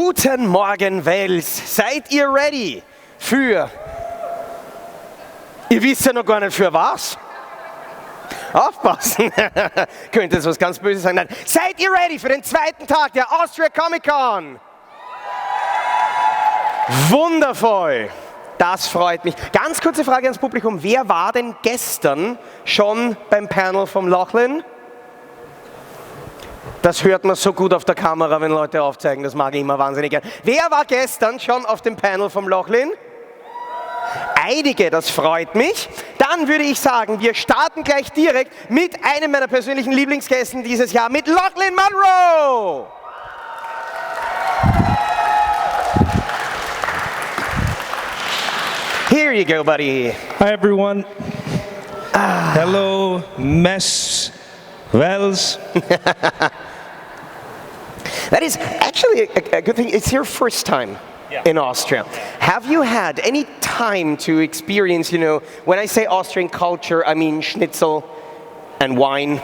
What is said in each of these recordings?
Guten Morgen, Wels. Seid ihr ready für... Ihr wisst ja noch gar nicht für was. Aufpassen. Könnte das was ganz Böses sein? Nein. Seid ihr ready für den zweiten Tag der Austria Comic Con? Wundervoll. Das freut mich. Ganz kurze Frage ans Publikum. Wer war denn gestern schon beim Panel vom LOCHLYN? Das hört man so gut auf der Kamera, wenn Leute aufzeigen. Das mag ich immer wahnsinnig gern. Wer war gestern schon auf dem Panel vom LOCHLYN? Einige, das freut mich. Dann würde ich sagen, wir starten gleich direkt mit einem meiner persönlichen Lieblingsgästen dieses Jahr, mit LOCHLYN MUNRO. Here you go, buddy. Hi, everyone. Hello, Mess Wells. That is actually a good thing. It's your first time in Austria. Have you had any time to experience, you know, when I say Austrian culture, I mean schnitzel and wine.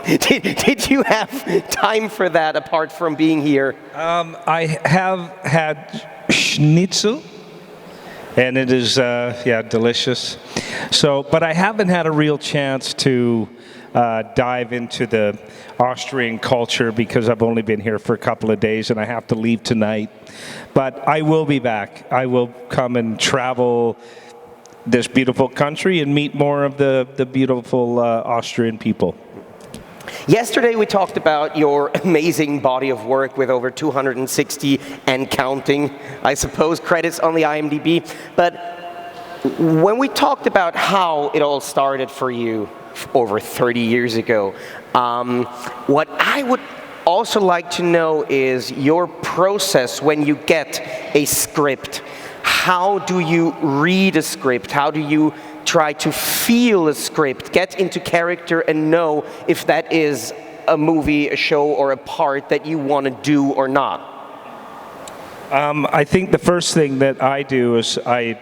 Did you have time for that apart from being here? I have had schnitzel, and it is, delicious. So, but I haven't had a real chance to dive into the Austrian culture because I've only been here for a couple of days and I have to leave tonight. But I will be back. I will come and travel this beautiful country and meet more of the beautiful Austrian people. Yesterday we talked about your amazing body of work with over 260 and counting, I suppose, credits on the IMDb. But when we talked about how it all started for you over 30 years ago, what I would also like to know is your process when you get a script. How do you read a script? How do you try to feel a script, get into character and know if that is a movie, a show, or a part that you want to do or not? I think the first thing that I do is I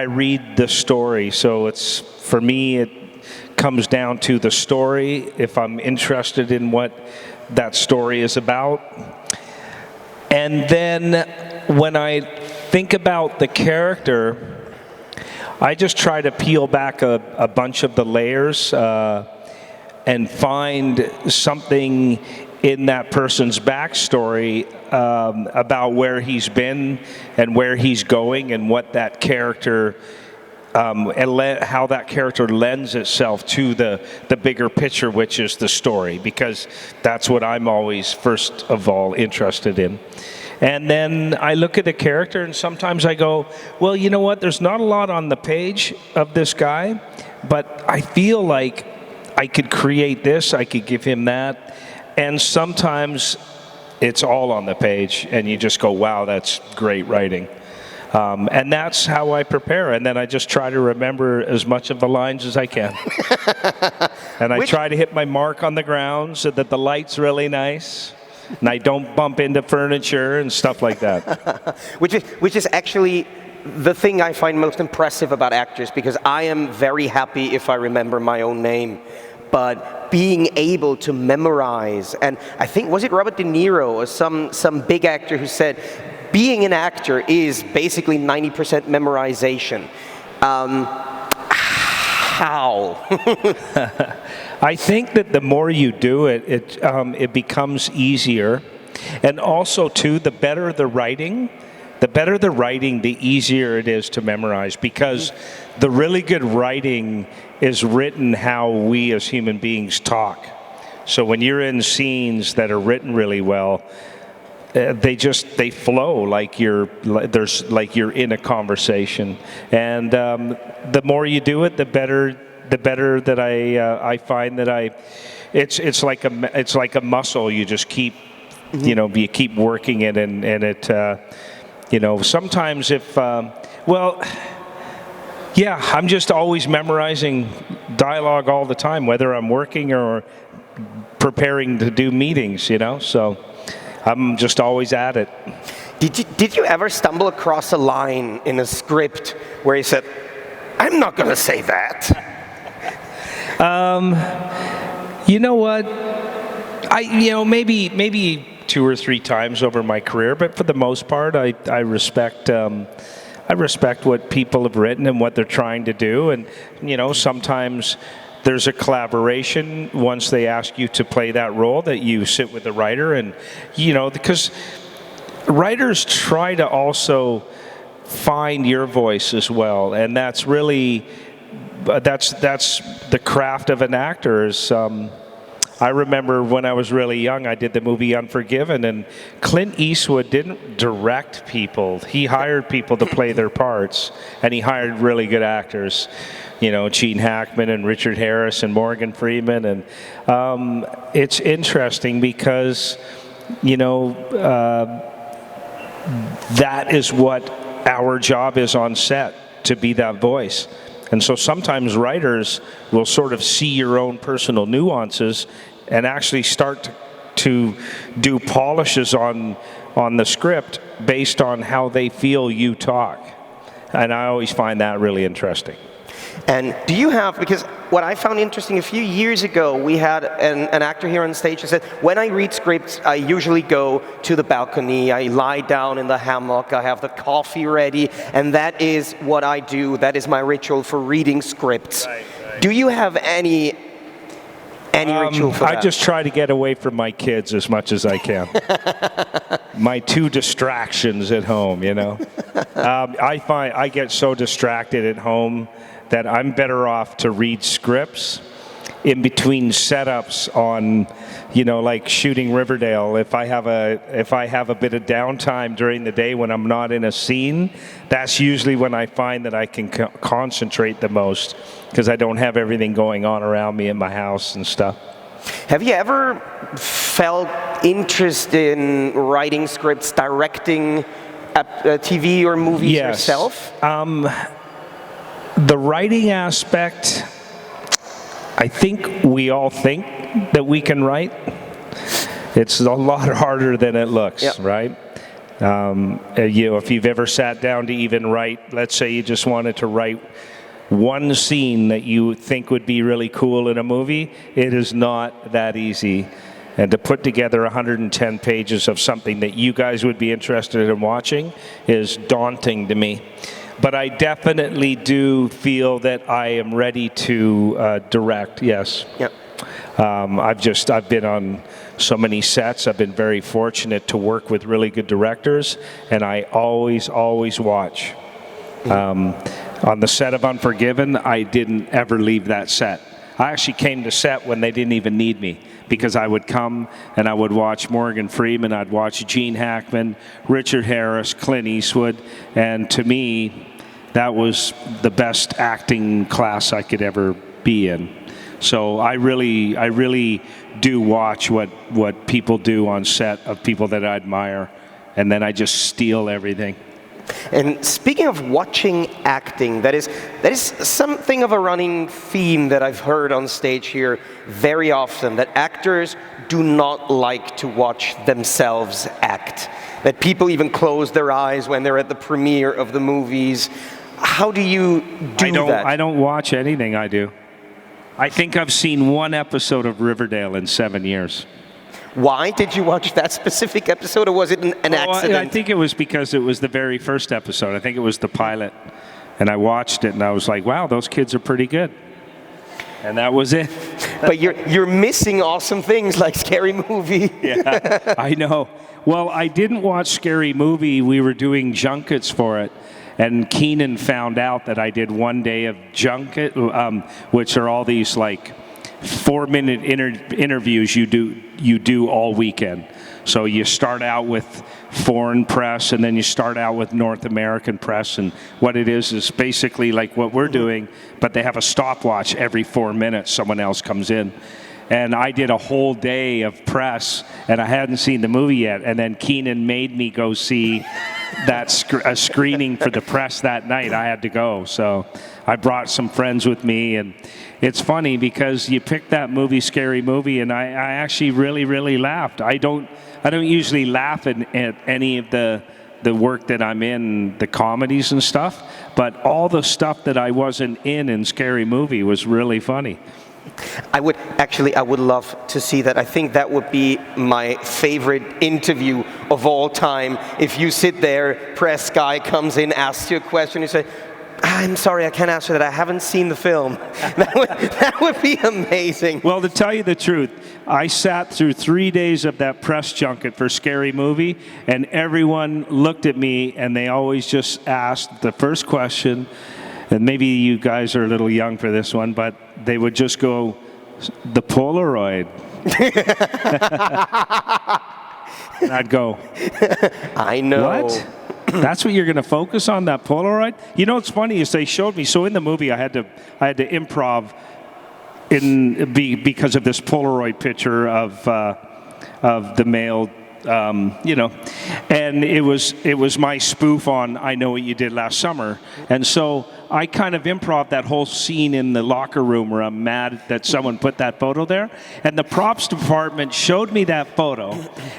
read the story. So it's, for me, it comes down to the story, if I'm interested in what that story is about. And then when I think about the character, I just try to peel back a bunch of the layers and find something in that person's backstory about where he's been and where he's going and what that character and how that character lends itself to the bigger picture, which is the story, because that's what I'm always first of all interested in. And then I look at the character and sometimes I go, well, you know what, there's not a lot on the page of this guy, but I feel like I could create this, I could give him that. And sometimes it's all on the page and you just go, wow, that's great writing. And that's how I prepare. And then I just try to remember as much of the lines as I can. And I try to hit my mark on the ground so that the light's really nice. And I don't bump into furniture and stuff like that. Which is actually the thing I find most impressive about actors, because I am very happy if I remember my own name. But being able to memorize, and I think, was it Robert De Niro or some big actor who said, being an actor is basically 90% memorization. How? I think that the more you do it, it becomes easier. And also, too, the better the writing, the easier it is to memorize, because the really good writing is written how we as human beings talk. So when you're in scenes that are written really well, they flow like you're in a conversation, and the more you do it, the better that I find that it's like a muscle. You just keep you keep working it, and it sometimes if I'm just always memorizing dialogue all the time, whether I'm working or preparing to do meetings, so I'm just always at it. Did you ever stumble across a line in a script where you said, I'm not going to say that? You know what? Maybe 2 or 3 times over my career, but for the most part, I respect what people have written and what they're trying to do, and sometimes there's a collaboration once they ask you to play that role, that you sit with the writer, and because writers try to also find your voice as well, and that's really that's the craft of an actor. I remember when I was really young, I did the movie Unforgiven, and Clint Eastwood didn't direct people. He hired people to play their parts, and he hired really good actors. Gene Hackman and Richard Harris and Morgan Freeman. And it's interesting because, that is what our job is on set, to be that voice. And so sometimes writers will sort of see your own personal nuances and actually start to do polishes on the script based on how they feel you talk. And I always find that really interesting. And do you have, because what I found interesting, a few years ago, we had an actor here on stage who said, when I read scripts, I usually go to the balcony, I lie down in the hammock, I have the coffee ready, and that is what I do, that is my ritual for reading scripts. Right. Do you have any ritual for that? I just try to get away from my kids as much as I can. My 2 distractions at home, I find I get so distracted at home that I'm better off to read scripts in between setups on, like shooting Riverdale. If I have a bit of downtime during the day when I'm not in a scene, that's usually when I find that I can concentrate the most, because I don't have everything going on around me in my house and stuff. Have you ever felt interest in writing scripts, directing TV or movies yourself? The writing aspect, I think we all think that we can write. It's a lot harder than it looks, right? If you've ever sat down to even write, let's say you just wanted to write one scene that you think would be really cool in a movie, it is not that easy. And to put together 110 pages of something that you guys would be interested in watching is daunting to me. But I definitely do feel that I am ready to direct, yes. Yep. I've been on so many sets. I've been very fortunate to work with really good directors, and I always watch. On the set of Unforgiven, I didn't ever leave that set. I actually came to set when they didn't even need me, because I would come and I would watch Morgan Freeman, I'd watch Gene Hackman, Richard Harris, Clint Eastwood, and to me, that was the best acting class I could ever be in. So I really do watch what people do on set of people that I admire, and then I just steal everything. And speaking of watching acting, that is something of a running theme that I've heard on stage here very often, that actors do not like to watch themselves act. That people even close their eyes when they're at the premiere of the movies. How do you do that? I don't watch anything I do. I think I've seen 1 episode of Riverdale in 7 years. Why did you watch that specific episode, or was it an accident? I think it was because it was the very first episode. I think it was the pilot. And I watched it, and I was like, wow, those kids are pretty good. And that was it. But you're missing awesome things like Scary Movie. Yeah, I know. Well, I didn't watch Scary Movie. We were doing junkets for it. And Keenan found out that I did 1 day of junket, which are all these like 4-minute interviews you do all weekend. So you start out with foreign press, and then you start out with North American press, and what it is basically like what we're doing, but they have a stopwatch every 4 minutes, someone else comes in. And I did a whole day of press, and I hadn't seen the movie yet, and then Keenan made me go see a screening for the press that night. I had to go, so I brought some friends with me, and it's funny because you pick that movie, Scary Movie, and I actually really laughed. I don't usually laugh at any of the work that I'm in, the comedies and stuff, but all the stuff that I wasn't in Scary Movie was really funny. I would love to see that. I think that would be my favorite interview of all time. If you sit there, press guy comes in, asks you a question, you say, I'm sorry, I can't answer that. I haven't seen the film. That would be amazing. Well, to tell you the truth, I sat through 3 days of that press junket for Scary Movie, and everyone looked at me, and they always just asked the first question, and maybe you guys are a little young for this one, but they would just go, the Polaroid. And I'd go, I know. What? That's what you're going to focus on, that Polaroid? You know what's funny is they showed me, so in the movie I had to improv because of this Polaroid picture of the male, and it was my spoof on I Know What You Did Last Summer, and so I kind of improv that whole scene in the locker room where I'm mad that someone put that photo there, and the props department showed me that photo,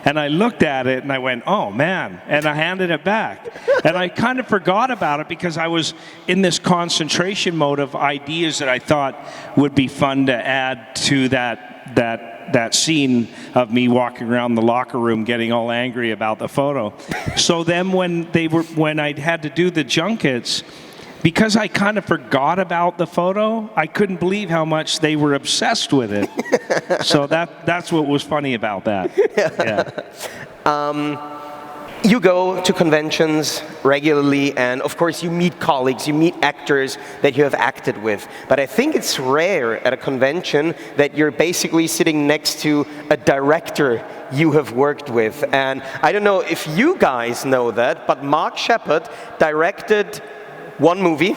and I looked at it and I went, oh man, and I handed it back, and I kind of forgot about it because I was in this concentration mode of ideas that I thought would be fun to add to that scene of me walking around the locker room getting all angry about the photo. So then when I had to do the junkets, because I kind of forgot about the photo, I couldn't believe how much they were obsessed with it. So that's what was funny about that. Yeah. You go to conventions regularly, and of course you meet colleagues, you meet actors that you have acted with. But I think it's rare at a convention that you're basically sitting next to a director you have worked with. And I don't know if you guys know that, but Mark Shepard directed one movie,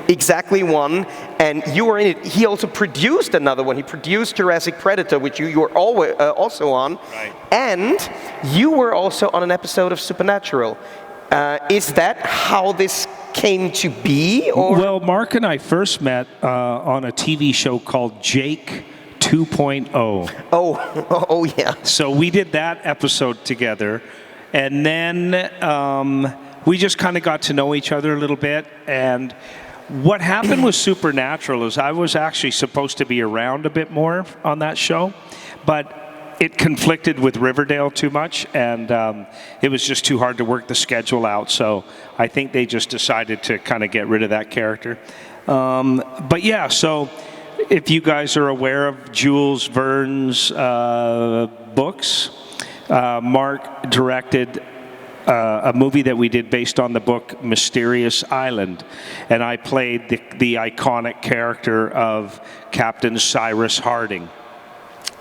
exactly one, and you were in it. He also produced another one. He produced Jurassic Predator, which you were also on. Right. And you were also on an episode of Supernatural. Is that how this came to be? Or? Well, Mark and I first met on a TV show called Jake 2.0. Oh yeah. So we did that episode together, and then we just kind of got to know each other a little bit. And what happened with Supernatural is I was actually supposed to be around a bit more on that show, but it conflicted with Riverdale too much, and it was just too hard to work the schedule out. So I think they just decided to kind of get rid of that character. But yeah, so if you guys are aware of Jules Verne's books, Mark directed a movie that we did based on the book Mysterious Island, and I played the iconic character of Captain Cyrus Harding.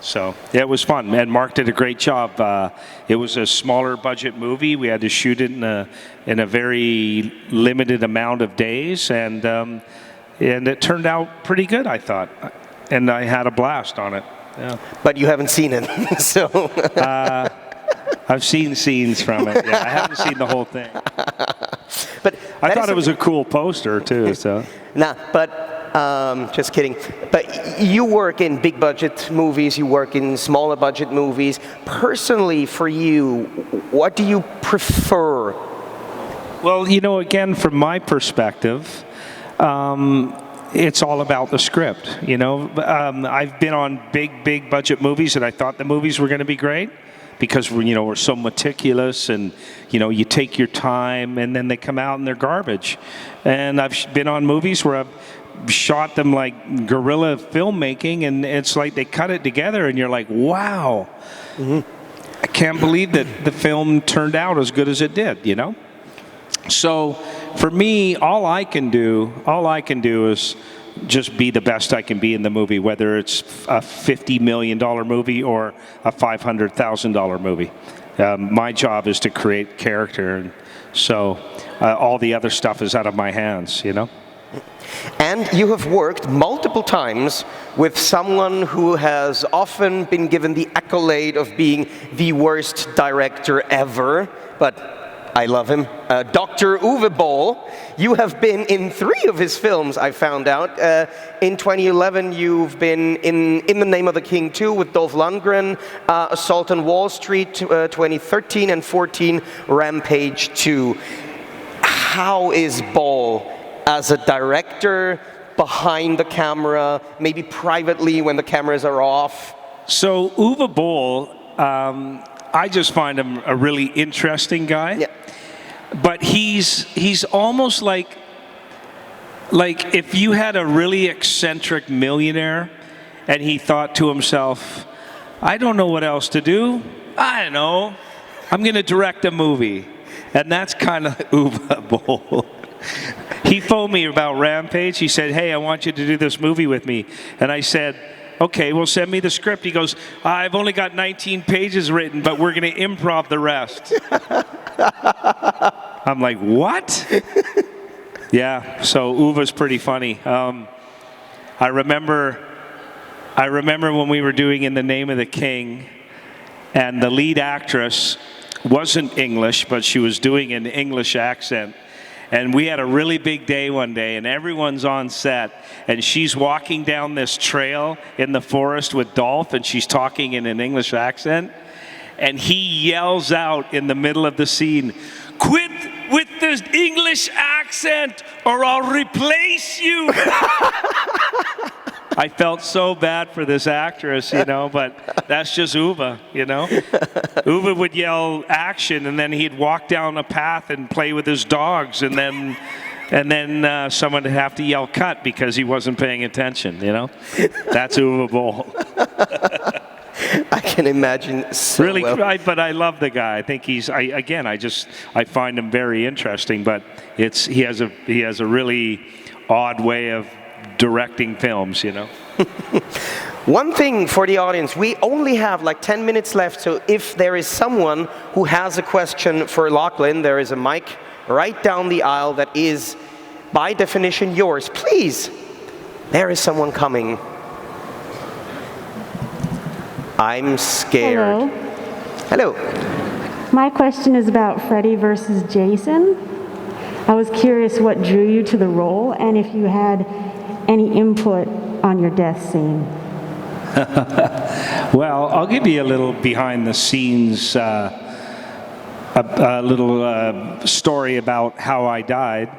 So yeah, it was fun, and Mark did a great job. It was a smaller budget movie. We had to shoot it in a very limited amount of days, and it turned out pretty good, I thought, and I had a blast on it. Yeah. But you haven't seen it, so. I've seen scenes from it. Yeah, I haven't seen the whole thing. But I thought it was a cool poster too. So. Nah, but just kidding. But you work in big budget movies. You work in smaller budget movies. Personally, for you, what do you prefer? Well, again, from my perspective, it's all about the script. I've been on big budget movies, and I thought the movies were going to be great. Because we're so meticulous, and you take your time, and then they come out and they're garbage. And I've been on movies where I've shot them like guerrilla filmmaking, and it's like they cut it together, and you're like, wow, I can't believe that the film turned out as good as it did. So for me, all I can do is just be the best I can be in the movie, whether it's a $50 million movie or a $500,000 movie. My job is to create character, and so all the other stuff is out of my hands, And you have worked multiple times with someone who has often been given the accolade of being the worst director ever, but I love him. Dr. Uwe Boll. You have been in 3 of his films, I found out. In 2011, you've been in The Name of the King 2 with Dolph Lundgren, Assault on Wall Street 2013, and 14, Rampage 2. How is Boll as a director, behind the camera, maybe privately when the cameras are off? So Uwe Boll, I just find him a really interesting guy. Yeah. But he's almost like if you had a really eccentric millionaire and he thought to himself, I don't know what else to do. I don't know. I'm going to direct a movie. And that's kind of Uwe Boll. He phoned me about Rampage. He said, hey, I want you to do this movie with me. And I said, okay, well, send me the script. He goes, I've only got 19 pages written, but we're going to improv the rest. I'm like, what? Yeah, so Uwe's pretty funny. I remember when we were doing In the Name of the King, and the lead actress wasn't English, but she was doing an English accent. And we had a really big day one day, and everyone's on set, and she's walking down this trail in the forest with Dolph, and she's talking in an English accent, and he yells out in the middle of the scene, quit with this English accent, or I'll replace you. I felt so bad for this actress, you know, but that's just Uwe, you know. Uwe would yell action, and then he'd walk down a path and play with his dogs, and then someone would have to yell cut because he wasn't paying attention, you know. That's Uwe Boll. I can imagine so really, well. but I love the guy. I think I find him very interesting, but he has a really odd way of directing films, you know. One thing for the audience, we only have like 10 minutes left, so if there is someone who has a question for LOCHLYN, there is a mic right down the aisle that is, by definition, yours. Please, there is someone coming. I'm scared. Hello. Hello. My question is about Freddy versus Jason. I was curious what drew you to the role, and if you had any input on your death scene. Well, I'll give you a little behind the scenes, a little story about how I died.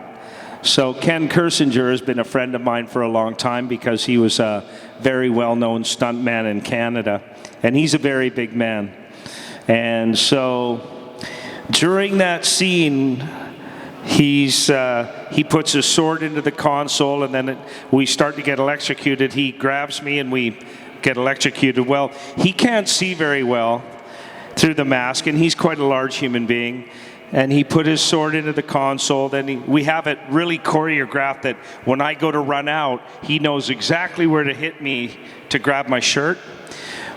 So Ken Kersinger has been a friend of mine for a long time because he was a very well-known stuntman in Canada, and he's a very big man. And so during that scene, he puts his sword into the console, and then we start to get electrocuted. He grabs me and we get electrocuted. Well, he can't see very well through the mask, and he's quite a large human being. And he put his sword into the console. Then we have it really choreographed that when I go to run out, he knows exactly where to hit me to grab my shirt.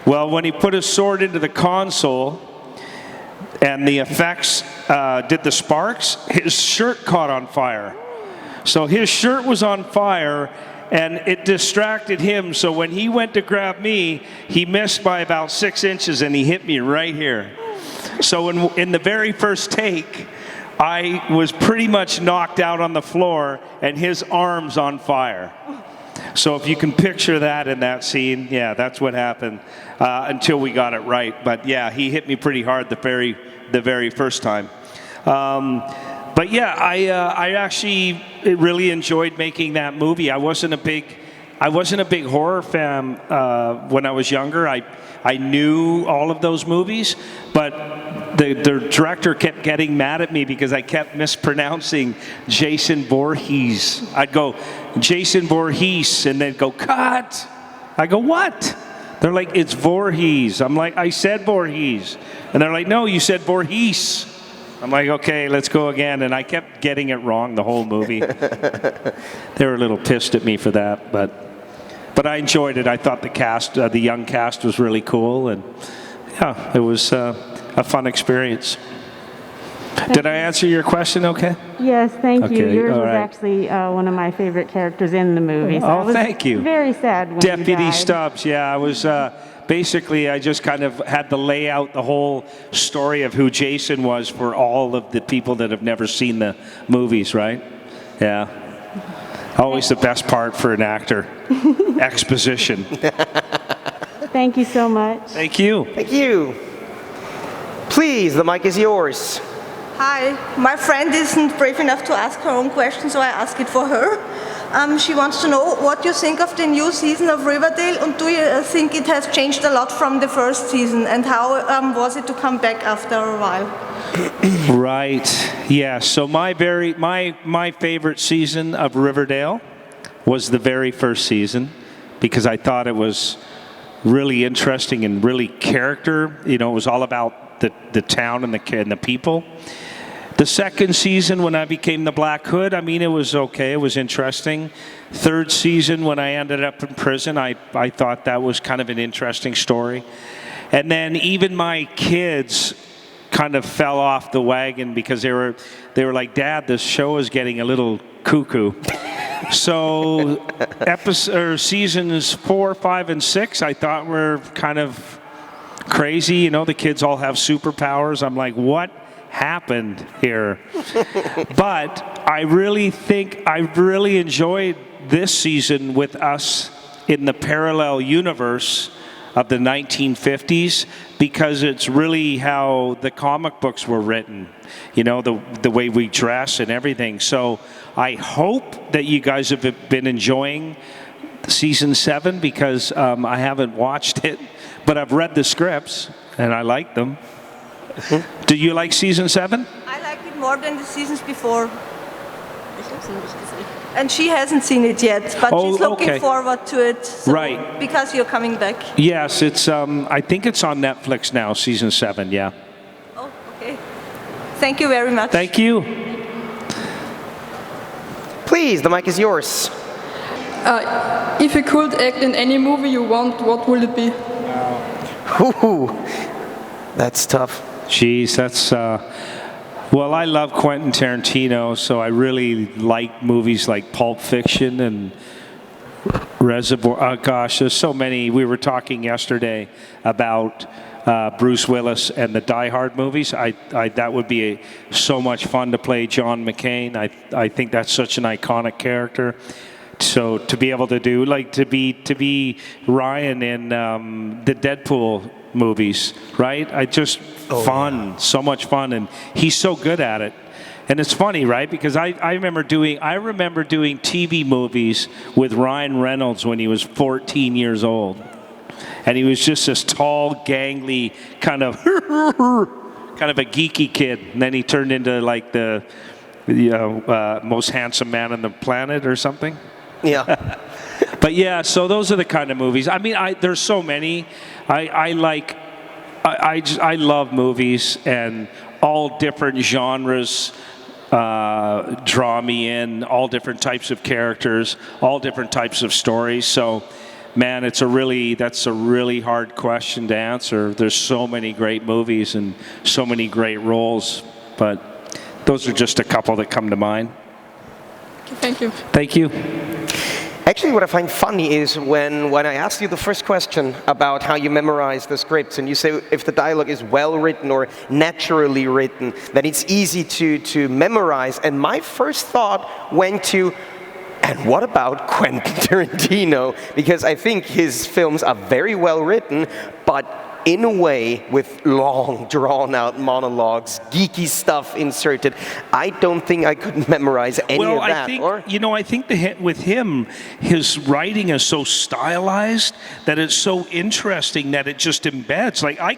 Well, when he put his sword into the console and the effects did the sparks, his shirt caught on fire. So his shirt was on fire, and it distracted him. So when he went to grab me, he missed by about 6 inches, and he hit me right here. So in the very first take, I was pretty much knocked out on the floor, and his arm's on fire. So if you can picture that in that scene, yeah, that's what happened until we got it right. But yeah, he hit me pretty hard the very first time. But yeah, I actually really enjoyed making that movie. I wasn't a big horror fan when I was younger. I knew all of those movies, but the director kept getting mad at me because I kept mispronouncing Jason Voorhees. I'd go, Jason Voorhees, and they'd go, cut! I go, what? They're like, it's Voorhees. I'm like, I said Voorhees. And they're like, no, you said Voorhees. I'm like, okay, let's go again. And I kept getting it wrong the whole movie. They were a little pissed at me for that, but I enjoyed it. I thought the young cast was really cool, and yeah, it was a fun experience. Did I answer your question okay? Yes, thank you. Okay, Yours was all right. actually one of my favorite characters in the movie. So Oh, thank you. Very sad when you Deputy died. Stubbs, yeah, I was basically, I just kind of had to lay out the whole story of who Jason was for all of the people that have never seen the movies, right? Yeah. Always the best part for an actor. Exposition. Thank you so much. Thank you. Thank you. Please, the mic is yours. Hi, my friend isn't brave enough to ask her own question, so I ask it for her. She wants to know what you think of the new season of Riverdale, and do you think it has changed a lot from the first season, and how was it to come back after a while? Right. Yeah. So my favorite season of Riverdale was the very first season, because I thought it was really interesting and really character. You know, it was all about the town and the people. The second season, when I became the Black Hood, I mean, it was okay. It was interesting. Third season, when I ended up in prison, I thought that was kind of an interesting story. And then even my kids kind of fell off the wagon because they were like, Dad, this show is getting a little cuckoo. So seasons 4, 5, and 6, I thought were kind of crazy. You know, the kids all have superpowers. I'm like, what happened here? But I really think I really enjoyed this season with us in the parallel universe of the 1950s, because it's really how the comic books were written, you know, the way we dress and everything. So I hope that you guys have been enjoying season 7, because I haven't watched it, but I've read the scripts and I like them. Do you like season 7? I like it more than the seasons before. And she hasn't seen it yet, but she's looking forward to it. So, right. Because you're coming back. Yes, it's. I think it's on Netflix now, season 7, yeah. Oh, okay. Thank you very much. Thank you. Please, the mic is yours. If you could act in any movie you want, what would it be? Ooh, that's tough. Jeez, that's. Well, I love Quentin Tarantino, so I really like movies like Pulp Fiction and Reservoir. Oh gosh, there's so many. We were talking yesterday about Bruce Willis and the Die Hard movies. That would be so much fun to play John McClane. I think that's such an iconic character. So to be able to do, like, to be Ryan in the Deadpool movies, right? Fun, so much fun, and he's so good at it. And it's funny, right? Because I remember doing TV movies with Ryan Reynolds when he was 14 years old, and he was just this tall, gangly kind of a geeky kid, and then he turned into like the most handsome man on the planet or something. Yeah. But yeah, so those are the kind of movies. I mean, there's so many. I love movies, and all different genres draw me in, all different types of characters, all different types of stories. So, man, that's a really hard question to answer. There's so many great movies and so many great roles, but those are just a couple that come to mind. Thank you. Thank you. Actually, what I find funny is when I asked you the first question about how you memorize the scripts, and you say if the dialogue is well written or naturally written, then it's easy to memorize. And my first thought went to, and what about Quentin Tarantino? Because I think his films are very well written, but in a way with long, drawn-out monologues, geeky stuff inserted. I don't think I could memorize any of that. I think with him, his writing is so stylized that it's so interesting that it just embeds. Like I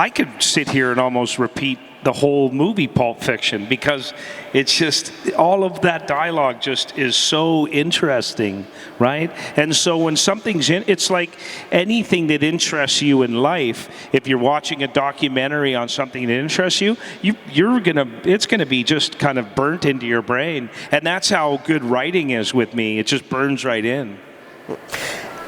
could sit here and almost repeat the whole movie Pulp Fiction, because it's just, all of that dialogue just is so interesting, right? And so when something's it's like anything that interests you in life. If you're watching a documentary on something that interests you, it's gonna be just kind of burnt into your brain. And that's how good writing is with me. It just burns right in.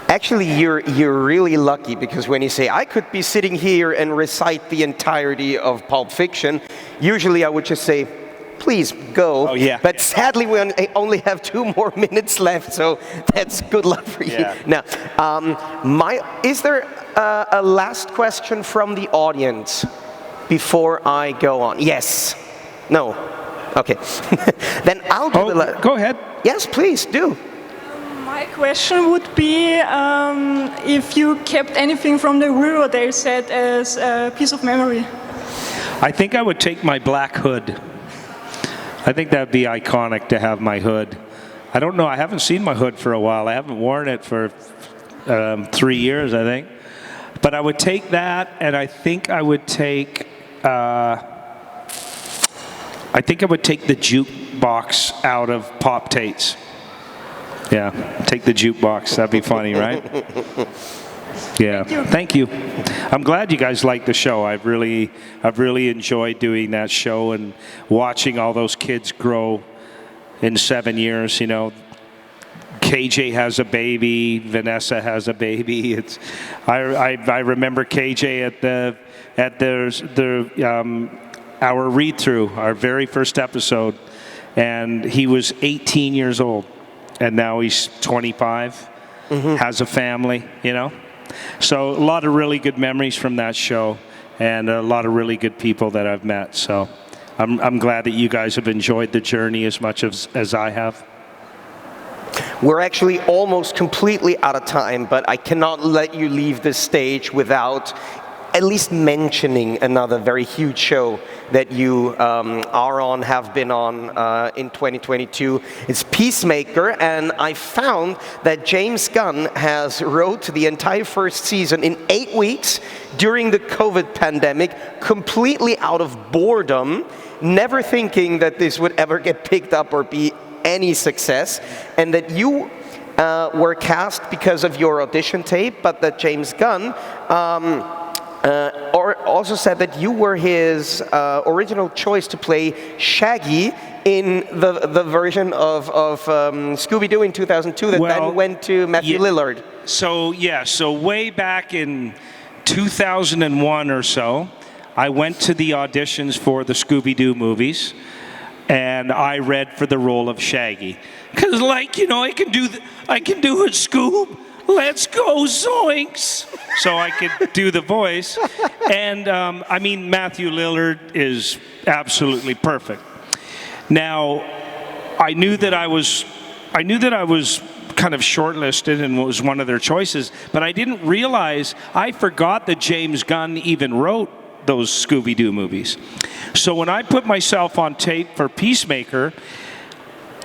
Actually, you're really lucky, because when you say, I could be sitting here and recite the entirety of Pulp Fiction, usually I would just say, please go. Oh, yeah. But sadly, we only have 2 more minutes left, so that's good luck for you. Yeah. Now, is there a last question from the audience before I go on? Yes? No? Okay. Then I'll do go ahead. Yes, please, do. My question would be if you kept anything from the Riverdale set as a piece of memory. I think I would take my black hood. I think that would be iconic to have my hood. I don't know. I haven't seen my hood for a while. I haven't worn it for 3 years, I think. But I would take that, and I think I would take the jukebox out of Pop Tates. Yeah, take the jukebox. That'd be funny, right? Yeah. Thank you. I'm glad you guys like the show. I've really enjoyed doing that show and watching all those kids grow in 7 years. You know, KJ has a baby. Vanessa has a baby. I remember KJ at our read through, our very first episode, and he was 18 years old. And now he's 25, has a family, you know. So a lot of really good memories from that show, and a lot of really good people that I've met. So I'm glad that you guys have enjoyed the journey as much as I have. We're actually almost completely out of time, but I cannot let you leave this stage without at least mentioning another very huge show that you have been on in 2022. It's Peacemaker, and I found that James Gunn has wrote the entire first season in 8 weeks during the COVID pandemic, completely out of boredom, never thinking that this would ever get picked up or be any success, and that you were cast because of your audition tape, but that James Gunn also said that you were his original choice to play Shaggy in the version of Scooby-Doo in 2002 that then went to Matthew Lillard. So way back in 2001 or so, I went to the auditions for the Scooby-Doo movies, and I read for the role of Shaggy. Because, like, you know, I can do it, Scoob. Let's go, zoinks! So I could do the voice. And, I mean, Matthew Lillard is absolutely perfect. Now, I knew that I was kind of shortlisted and was one of their choices, but I didn't realize, I forgot that James Gunn even wrote those Scooby-Doo movies. So when I put myself on tape for Peacemaker,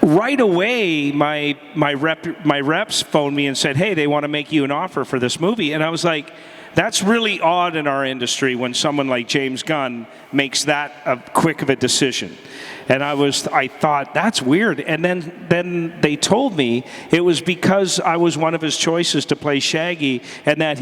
right away, my reps phoned me and said, hey, they want to make you an offer for this movie. And I was like, that's really odd in our industry when someone like James Gunn makes that quick of a decision. And I thought, that's weird. And then they told me it was because I was one of his choices to play Shaggy, and that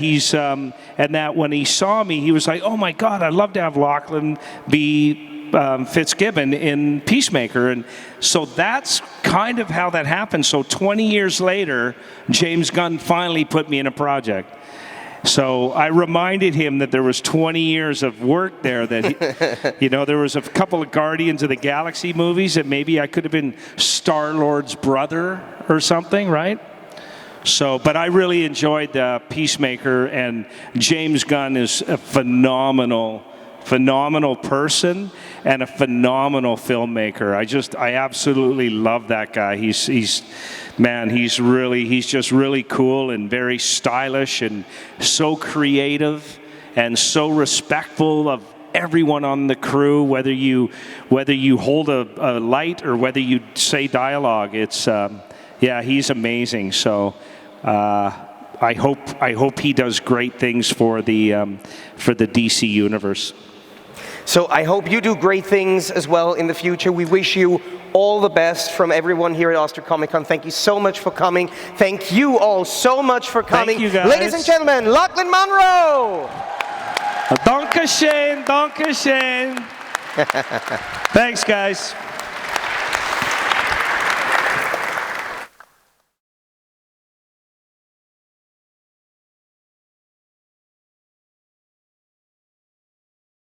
when he saw me, he was like, oh my God, I'd love to have LOCHLYN be Fitzgibbon in Peacemaker. And so that's kind of how that happened. So 20 years later, James Gunn finally put me in a project. So I reminded him that there was 20 years of work there, that you know, there was a couple of Guardians of the Galaxy movies that maybe I could have been Star-Lord's brother or something, right? So, but I really enjoyed Peacemaker, and James Gunn is a phenomenal person and a phenomenal filmmaker. I absolutely love that guy. He's just really cool and very stylish and so creative and so respectful of everyone on the crew, whether you hold a light or whether you say dialogue. It's he's amazing. So I hope he does great things for the DC universe. So I hope you do great things as well in the future. We wish you all the best from everyone here at Austria Comic Con. Thank you so much for coming. Thank you all so much for coming. Thank you, guys. Ladies and gentlemen, LOCHLYN MUNRO! Dankeschön, Dankeschön. Thanks, guys.